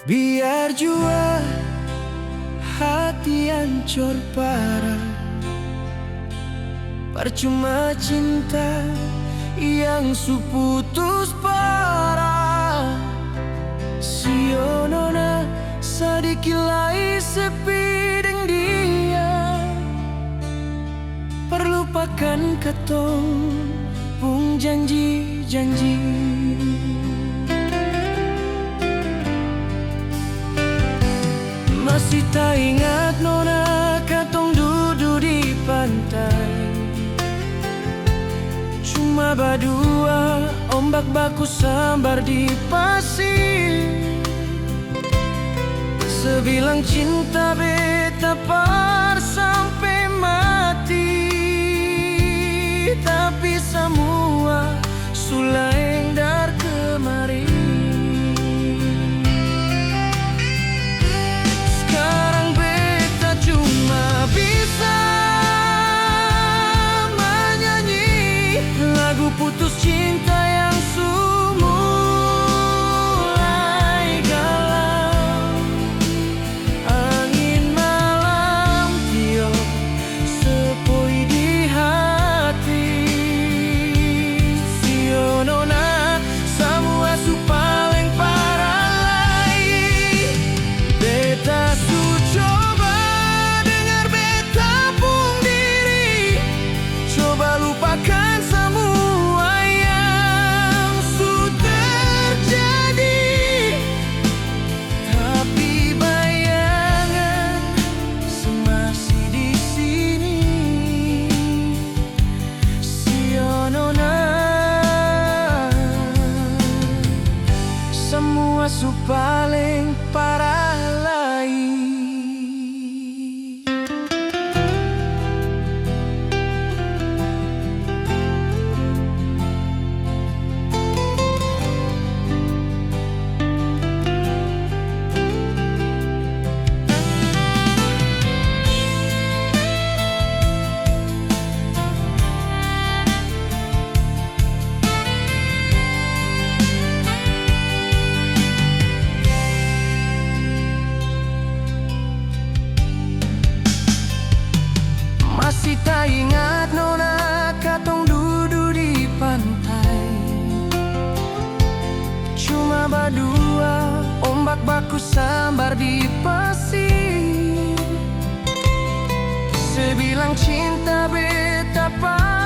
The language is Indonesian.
Biar jua hati hancur parah, percuma cinta yang suputus parah. Sio nona sadiki lai sepi deng dia, perlupakan katong pung janji-janji. Masih tak ingat nona katong duduk di pantai, cuma berdua, ombak baku sambar di pasir. Sebilang cinta beta par sampai mati, tapi semua suleng dar kemari. Sekarang beta cuma bisa menyanyi lagu putus cinta yang mulai galau. Angin malam tiup sepoi di hati. Sio nona semua su paling parah lagi. Beta su coba dengar beta pung diri, coba lupakan semua yang sudah terjadi. Tapi bayangan masih di sini. Sio nona semua su paling parah lagi. Masih tak ingat nona katong duduk di pantai, cuma berdua, ombak baku sambar di pasir. Sebilang cinta beta par